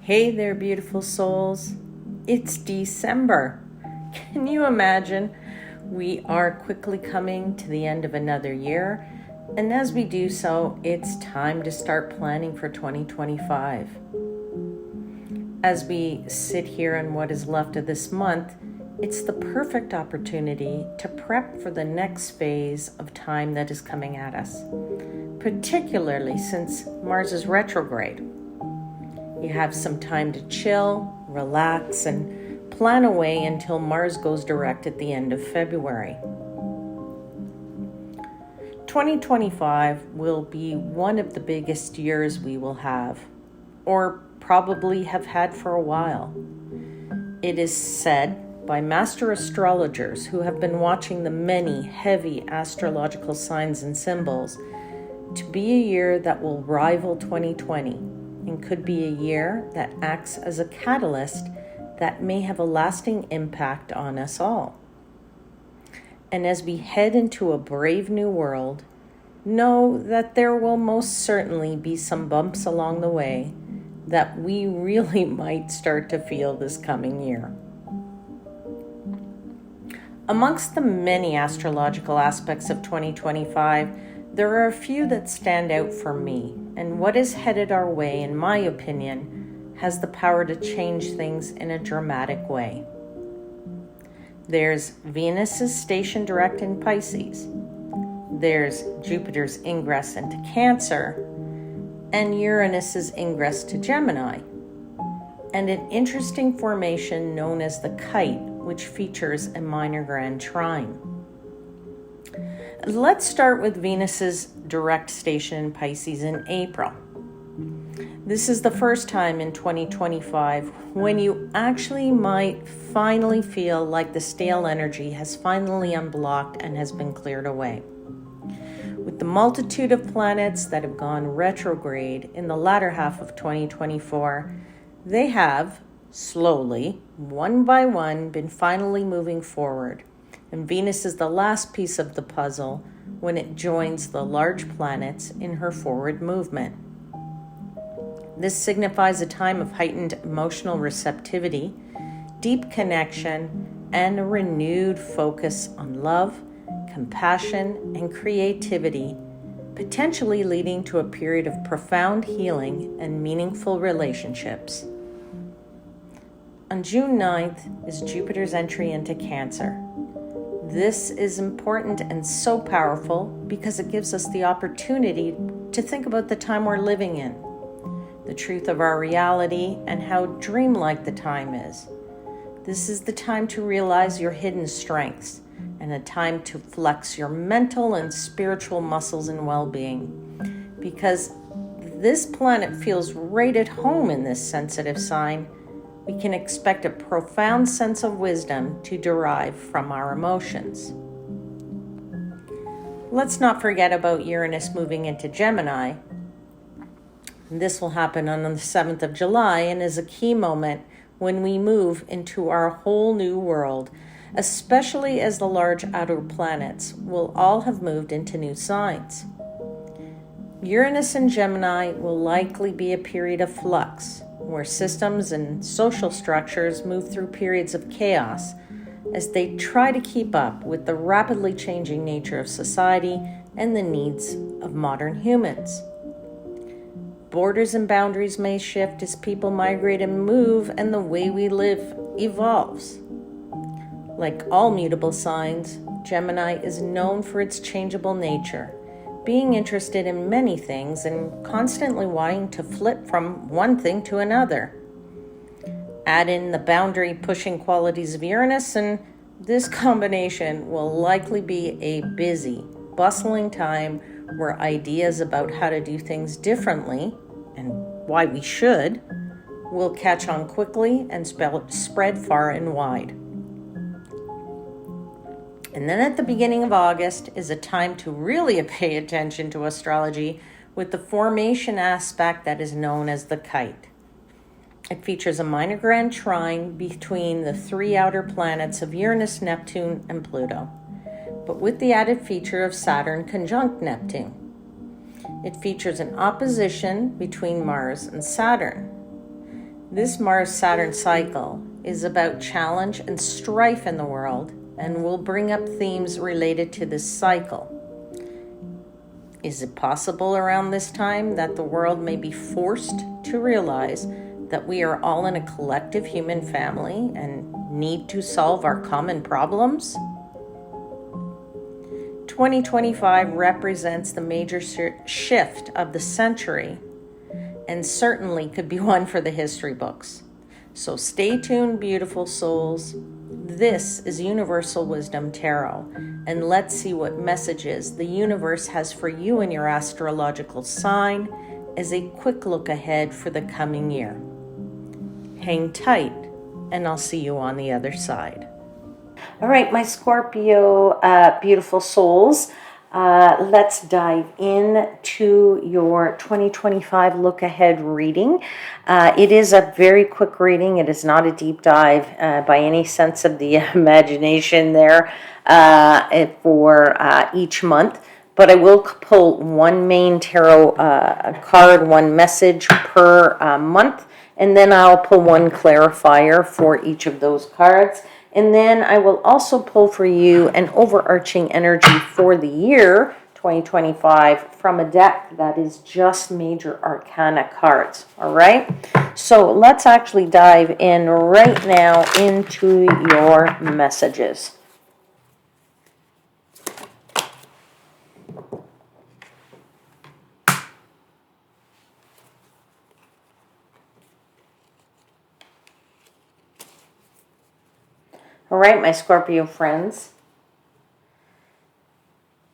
Hey there, beautiful souls. It's December. Can you imagine? We are quickly coming to the end of another year, and as we do so, it's time to start planning for 2025. As we sit here in what is left of this month, it's the perfect opportunity to prep for the next phase of time that is coming at us, particularly since Mars is retrograde. You have some time to chill, relax, and plan away until Mars goes direct at the end of February. 2025 will be one of the biggest years we will have, or probably have had for a while. It is said by master astrologers who have been watching the many heavy astrological signs and symbols to be a year that will rival 2020 and could be a year that acts as a catalyst that may have a lasting impact on us all. And as we head into a brave new world, know that there will most certainly be some bumps along the way that we really might start to feel this coming year. Amongst the many astrological aspects of 2025, there are a few that stand out for me, and what is headed our way, in my opinion, has the power to change things in a dramatic way. There's Venus's station direct in Pisces. There's Jupiter's ingress into Cancer, and Uranus's ingress to Gemini, and an interesting formation known as the Kite, which features a minor grand trine. Let's start with Venus's direct station in Pisces in April. This is the first time in 2025 when you actually might finally feel like the stale energy has finally unblocked and has been cleared away. With the multitude of planets that have gone retrograde in the latter half of 2024, they have, slowly, one by one, been finally moving forward. And Venus is the last piece of the puzzle when it joins the large planets in her forward movement. This signifies a time of heightened emotional receptivity, deep connection, and a renewed focus on love, compassion, and creativity, potentially leading to a period of profound healing and meaningful relationships. On June 9th is Jupiter's entry into Cancer. This is important and so powerful because it gives us the opportunity to think about the time we're living in, the truth of our reality, and how dreamlike the time is. This is the time to realize your hidden strengths and a time to flex your mental and spiritual muscles and well-being, because this planet feels right at home in this sensitive sign. We can expect a profound sense of wisdom to derive from our emotions. Let's not forget about Uranus moving into Gemini. This will happen on the 7th of July and is a key moment when we move into our whole new world, especially as the large outer planets will all have moved into new signs. Uranus in Gemini will likely be a period of flux, where systems and social structures move through periods of chaos as they try to keep up with the rapidly changing nature of society and the needs of modern humans. Borders and boundaries may shift as people migrate and move, and the way we live evolves. Like all mutable signs, Gemini is known for its changeable nature, being interested in many things and constantly wanting to flip from one thing to another. Add in the boundary-pushing qualities of Uranus, and this combination will likely be a busy, bustling time where ideas about how to do things differently, and why we should, will catch on quickly and spread far and wide. And then at the beginning of August is a time to really pay attention to astrology with the formation aspect that is known as the Kite. It features a minor grand trine between the three outer planets of Uranus, Neptune, and Pluto, but with the added feature of Saturn conjunct Neptune. It features an opposition between Mars and Saturn. This Mars-Saturn cycle is about challenge and strife in the world and will bring up themes related to this cycle. Is it possible around this time that the world may be forced to realize that we are all in a collective human family and need to solve our common problems? 2025 represents the major shift of the century and certainly could be one for the history books. So stay tuned, beautiful souls. This is Universal Wisdom Tarot, and let's see what messages the universe has for you in your astrological sign as a quick look ahead for the coming year. Hang tight, and I'll see you on the other side. All right, my Scorpio beautiful souls, let's dive into your 2025 look ahead reading. It is a very quick reading. It is not a deep dive by any sense of the imagination there for each month. But I will pull one main tarot card, one message per month, and then I'll pull one clarifier for each of those cards. And then I will also pull for you an overarching energy for the year 2025 from a deck that is just major arcana cards. All right. So let's actually dive in right now into your messages. All right, my Scorpio friends,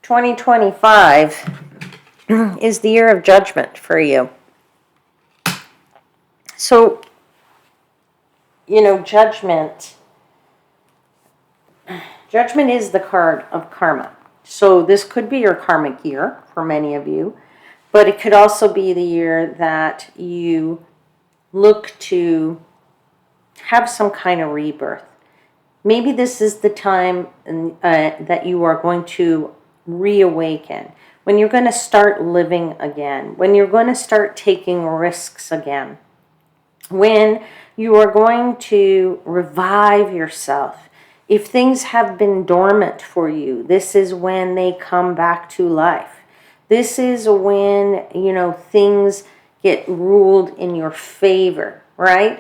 2025 is the year of judgment for you. So, judgment is the card of karma. So this could be your karmic year for many of you, but it could also be the year that you look to have some kind of rebirth. Maybe this is the time that you are going to reawaken, when you're going to start living again, when you're going to start taking risks again, when you are going to revive yourself. If things have been dormant for you, this is when they come back to life. This is when, things get ruled in your favor, right?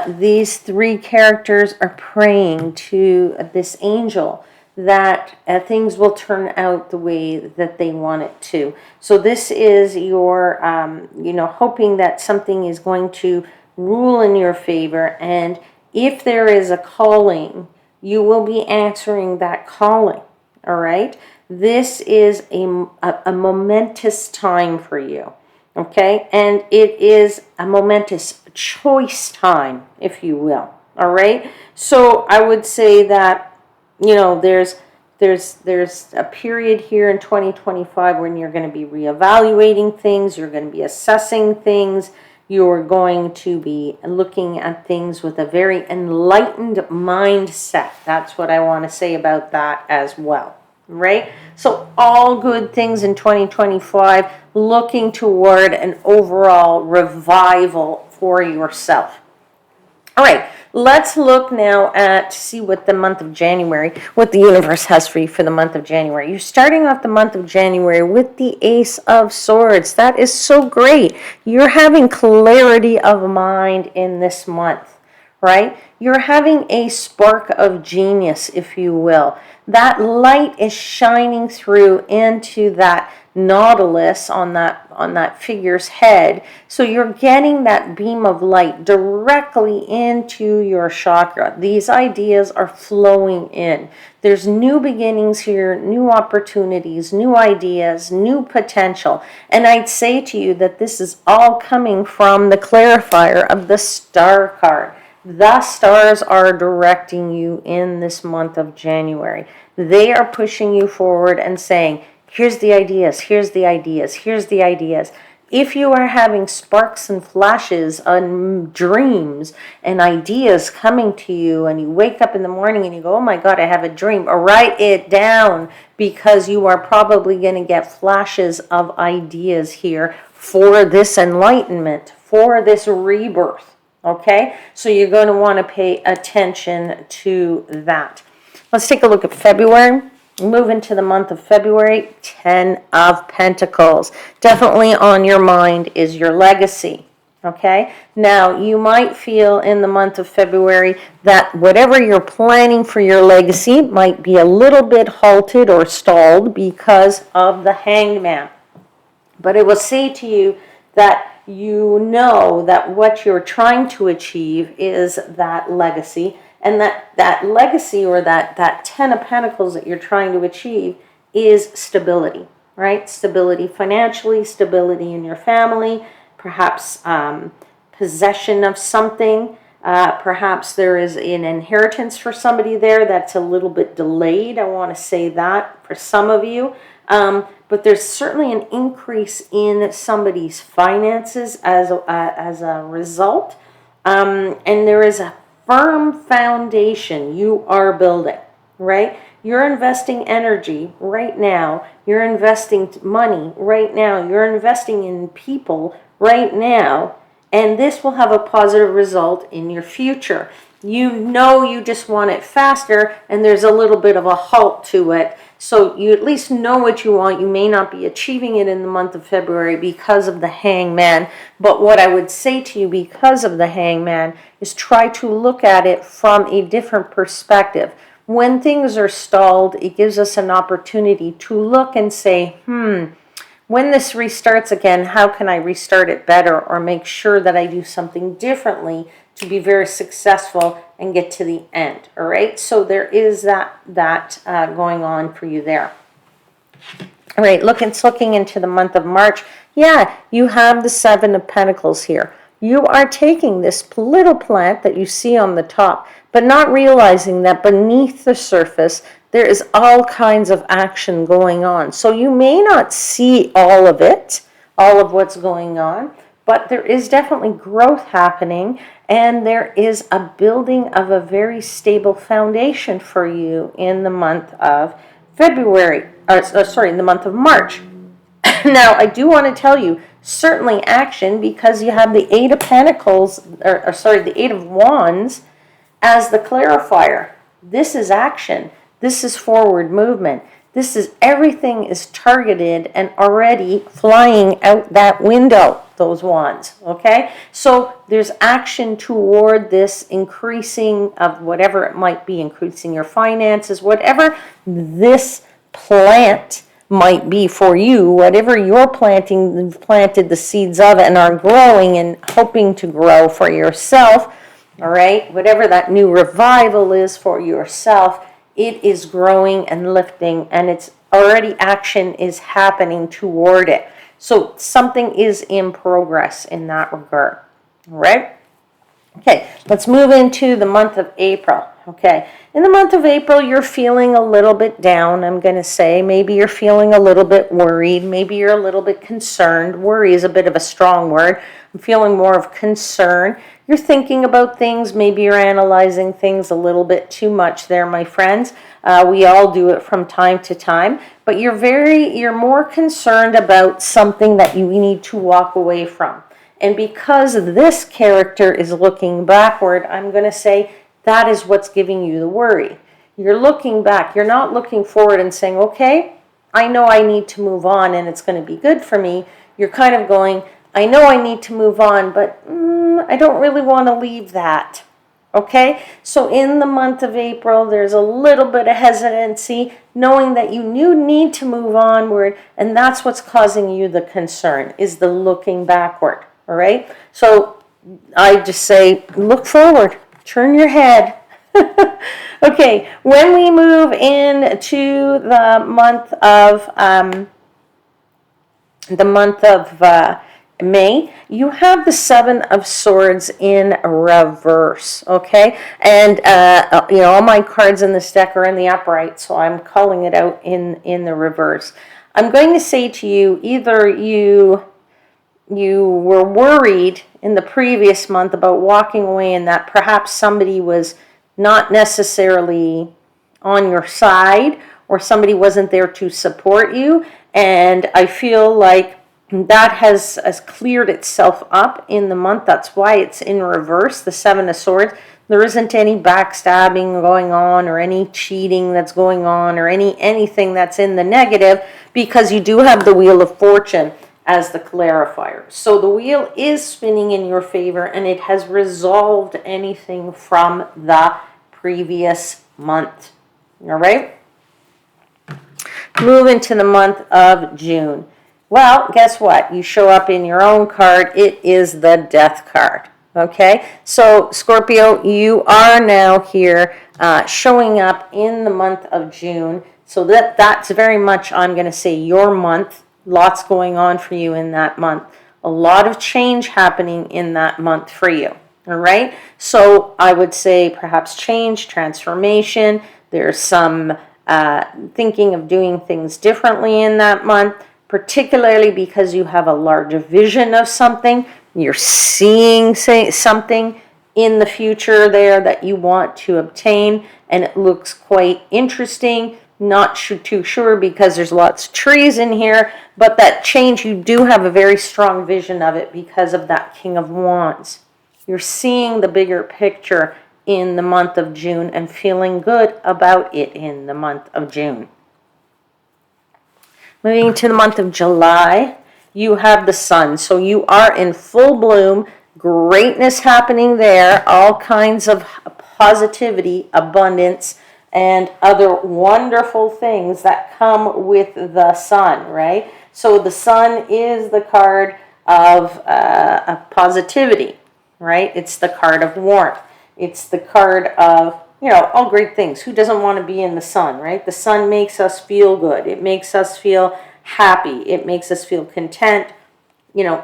These three characters are praying to this angel that things will turn out the way that they want it to. So this is your, hoping that something is going to rule in your favor. And if there is a calling, you will be answering that calling. All right. This is a momentous time for you. Okay. And it is a momentous choice time, if you will. All right. So I would say that, there's a period here in 2025 when you're going to be reevaluating things. You're going to be assessing things. You're going to be looking at things with a very enlightened mindset. That's what I want to say about that as well. Right? So all good things in 2025, looking toward an overall revival for yourself. All right, let's look now at, see what the month of January, what the universe has for you for the month of January. You're starting off the month of January with the Ace of Swords. That is so great. You're having clarity of mind in this month, right? You're having a spark of genius, if you will. That light is shining through into that nautilus on that figure's head. So you're getting that beam of light directly into your chakra. These ideas are flowing in. There's new beginnings here, new opportunities, new ideas, new potential. And I'd say to you that this is all coming from the clarifier of the Star card. The stars are directing you in this month of January. They are pushing you forward and saying, here's the ideas, here's the ideas, here's the ideas. If you are having sparks and flashes and dreams and ideas coming to you, and you wake up in the morning and you go, oh my God, I have a dream, or write it down, because you are probably going to get flashes of ideas here for this enlightenment, for this rebirth. Okay, so you're going to want to pay attention to that. Let's take a look at February. Move into the month of February. 10 of Pentacles. Definitely on your mind is your legacy. Okay, now you might feel in the month of February that whatever you're planning for your legacy might be a little bit halted or stalled because of the Hangman. But I will say to you that you know that what you're trying to achieve is that legacy, and that legacy, or that 10 of Pentacles that you're trying to achieve, is stability, right? Stability financially, stability in your family, perhaps possession of something. Perhaps there is an inheritance for somebody there that's a little bit delayed. I want to say that for some of you. But there's certainly an increase in somebody's finances as a result. And there is a firm foundation you are building, right? You're investing energy right now. You're investing money right now. You're investing in people right now. And this will have a positive result in your future. You know you just want it faster, and there's a little bit of a halt to it. So you at least know what you want. You may not be achieving it in the month of February because of the Hangman. But what I would say to you because of the Hangman is try to look at it from a different perspective. When things are stalled, it gives us an opportunity to look and say, when this restarts again, how can I restart it better, or make sure that I do something differently to be very successful and get to the end? All right, so there is that going on for you there. All right, looking into the month of March. Yeah, you have the 7 of Pentacles here. You are taking this little plant that you see on the top, but not realizing that beneath the surface there is all kinds of action going on. So you may not see all of it, all of what's going on, but there is definitely growth happening, and there is a building of a very stable foundation for you in the month of February, in the month of March. Now, I do want to tell you, certainly action, because you have the 8 of Pentacles, the 8 of Wands as the clarifier. This is action. This is forward movement. This is everything is targeted and already flying out that window, those wands, okay? So there's action toward this increasing of whatever it might be, increasing your finances, whatever this plant might be for you, whatever you're planted the seeds of and are growing and hoping to grow for yourself, all right? Whatever that new revival is for yourself, it is growing and lifting, and it's already action is happening toward it. So something is in progress in that regard, all right? Okay, let's move into the month of April. Okay, in the month of April, you're feeling a little bit down, I'm going to say. Maybe you're feeling a little bit worried. Maybe you're a little bit concerned. Worry is a bit of a strong word. I'm feeling more of concern. You're thinking about things. Maybe you're analyzing things a little bit too much there, my friends. We all do it from time to time. But you're more concerned about something that you need to walk away from. And because this character is looking backward, I'm going to say that is what's giving you the worry. You're looking back. You're not looking forward and saying, okay, I know I need to move on and it's going to be good for me. You're kind of going, I know I need to move on, but I don't really want to leave that. Okay? So in the month of April, there's a little bit of hesitancy, knowing that you need to move onward, and that's what's causing you the concern, is the looking backward. All right? So I just say, look forward. Turn your head. Okay, when we move into the month of May, you have the 7 of Swords in reverse, okay? And, all my cards in this deck are in the upright, so I'm calling it out in the reverse. I'm going to say to you, either you were worried in the previous month about walking away and that perhaps somebody was not necessarily on your side or somebody wasn't there to support you. And I feel like that has cleared itself up in the month. That's why it's in reverse, the Seven of Swords. There isn't any backstabbing going on or any cheating that's going on or anything that's in the negative, because you do have the Wheel of Fortune as the clarifier. So the wheel is spinning in your favor, and it has resolved anything from the previous month. All right? Move into the month of June. Well, guess what? You show up in your own card. It is the Death card. Okay? So, Scorpio, you are now here showing up in the month of June. So that's very much, I'm going to say, your month. Lots going on for you in that month. A lot of change happening in that month for you. All right? So, I would say perhaps change, transformation. There's some thinking of doing things differently in that month, particularly because you have a larger vision of something. You're seeing something in the future there that you want to obtain, and it looks quite interesting. Not too sure because there's lots of trees in here, but that change, you do have a very strong vision of it because of that King of Wands. You're seeing the bigger picture in the month of June and feeling good about it in the month of June. Moving to the month of July, you have the Sun. So you are in full bloom, greatness happening there, all kinds of positivity, abundance, and other wonderful things that come with the Sun, right? So the Sun is the card of positivity, right? It's the card of warmth. It's the card of, all great things. Who doesn't want to be in the sun, right? The sun makes us feel good. It makes us feel happy. It makes us feel content,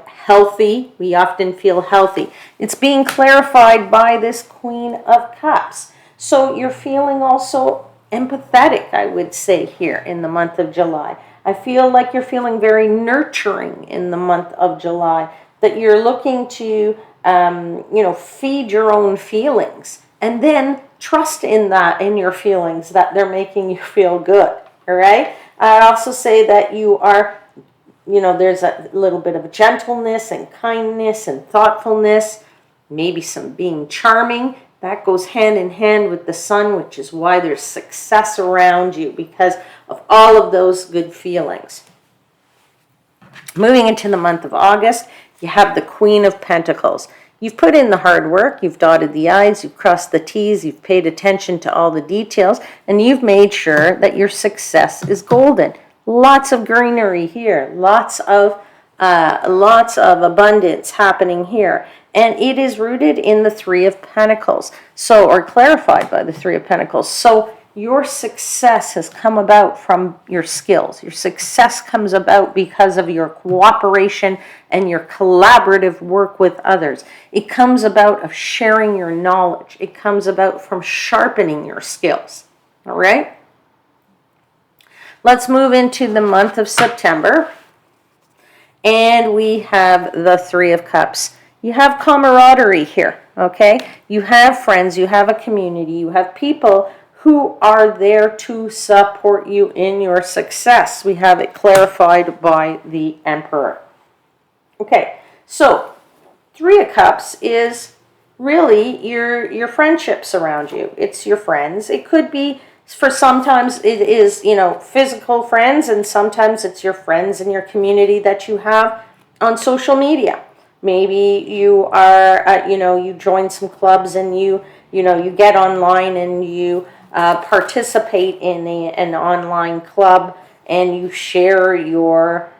healthy. We often feel healthy. It's being clarified by this Queen of Cups. So you're feeling also empathetic, I would say, here in the month of July. I feel like you're feeling very nurturing in the month of July, that you're looking to feed your own feelings, and then trust in your feelings, that they're making you feel good. All right. I also say that you are, there's a little bit of gentleness and kindness and thoughtfulness, maybe some being charming. That goes hand in hand with the Sun, which is why there's success around you, because of all of those good feelings. Moving into the month of August, you have the Queen of Pentacles. You've put in the hard work, you've dotted the I's, you've crossed the T's, you've paid attention to all the details, and you've made sure that your success is golden. Lots of greenery here, lots of abundance happening here. And it is rooted in the Three of Pentacles, or clarified by the Three of Pentacles. So your success has come about from your skills. Your success comes about because of your cooperation and your collaborative work with others. It comes about of sharing your knowledge. It comes about from sharpening your skills. All right? Let's move into the month of September. And we have the Three of Cups. You have camaraderie here, okay? You have friends, you have a community, you have people who are there to support you in your success. We have it clarified by the Emperor. Okay, so Three of Cups is really your friendships around you. It's your friends. It could be, for sometimes it is, physical friends, and sometimes it's your friends in your community that you have on social media. Maybe you are, you join some clubs and you get online and you participate in an online club, and you share your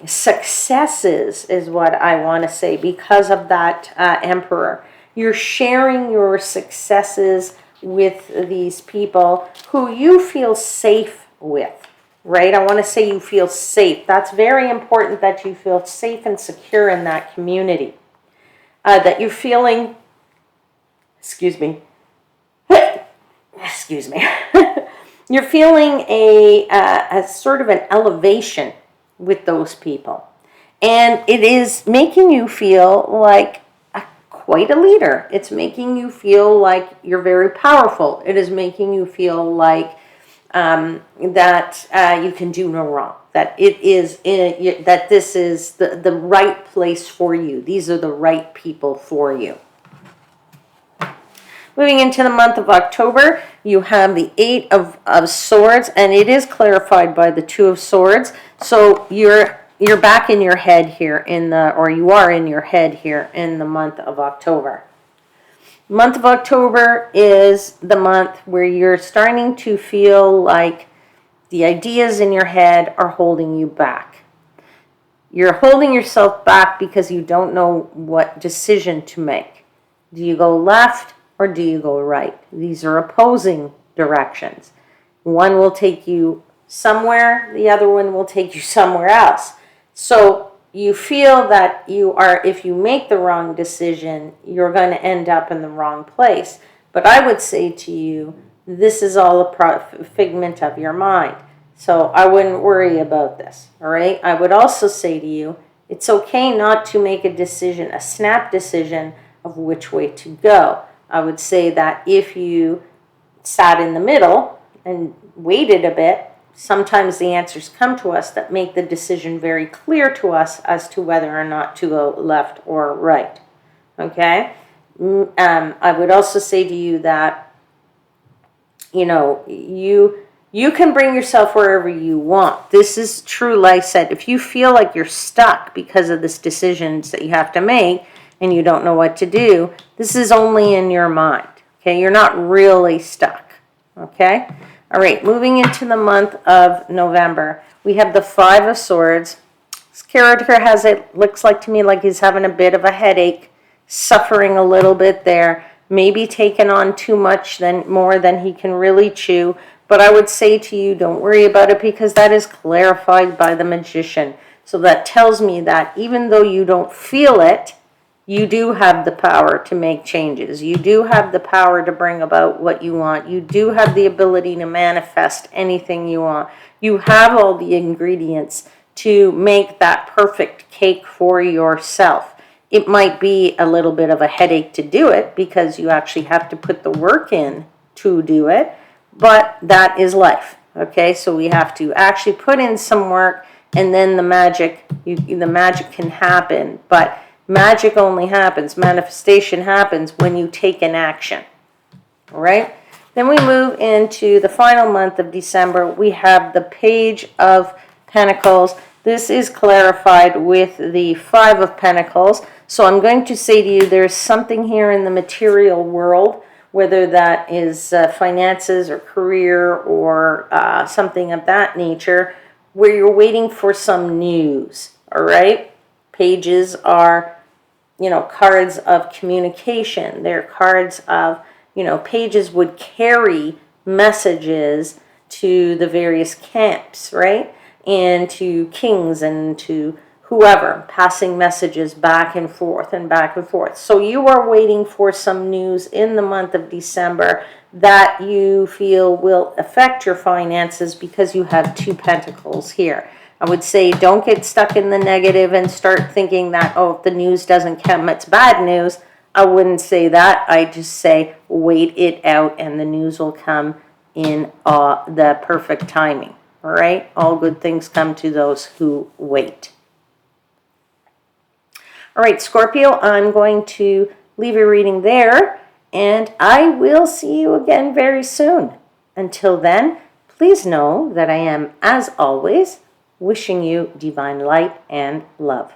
successes, is what I want to say, because of that Emperor. You're sharing your successes with these people who you feel safe with, right? I want to say you feel safe. That's very important, that you feel safe and secure in that community. That you're feeling, excuse me, you're feeling a sort of an elevation with those people. And it is making you feel like quite a leader. It's making you feel like you're very powerful. It is making you feel like that you can do no wrong. That that this is the right place for you. These are the right people for you. Moving into the month of October, you have the Eight of Swords, and it is clarified by the Two of Swords. So you're back in your head here you are in your head here in the month of October. Month of October is the month where you're starting to feel like the ideas in your head are holding you back. You're holding yourself back because you don't know what decision to make. Do you go left or do you go right? These are opposing directions. One will take you somewhere, the other one will take you somewhere else. So you feel that if you make the wrong decision, you're going to end up in the wrong place. But I would say to you, this is all a figment of your mind. So I wouldn't worry about this, all right? I would also say to you, it's okay not to make a decision, a snap decision of which way to go. I would say that if you sat in the middle and waited a bit, sometimes the answers come to us that make the decision very clear to us as to whether or not to go left or right, okay? I would also say to you that, you can bring yourself wherever you want. This is true, like I said. If you feel like you're stuck because of this decisions that you have to make and you don't know what to do, this is only in your mind, okay? You're not really stuck, okay? All right, moving into the month of November, we have the Five of Swords. This character looks like to me like he's having a bit of a headache, suffering a little bit there, maybe taking on too much, more than he can really chew. But I would say to you, don't worry about it because that is clarified by the Magician. So that tells me that even though you don't feel it, you do have the power to make changes. You do have the power to bring about what you want. You do have the ability to manifest anything you want. You have all the ingredients to make that perfect cake for yourself. It might be a little bit of a headache to do it because you actually have to put the work in to do it, but that is life, okay? So we have to actually put in some work, and then the magic can happen. But magic only happens, manifestation happens when you take an action, all right? Then we move into the final month of December. We have the Page of Pentacles. This is clarified with the Five of Pentacles. So I'm going to say to you, there's something here in the material world, whether that is finances or career or something of that nature, where you're waiting for some news, all right? Pages are, cards of communication. They're cards of, pages would carry messages to the various camps, right? And to kings and to whoever, passing messages back and forth and back and forth. So you are waiting for some news in the month of December that you feel will affect your finances because you have Two Pentacles here. I would say don't get stuck in the negative and start thinking that, if the news doesn't come, it's bad news. I wouldn't say that. I just say wait it out and the news will come in the perfect timing. All right? All good things come to those who wait. All right, Scorpio, I'm going to leave your reading there, and I will see you again very soon. Until then, please know that I am, as always, wishing you divine light and love.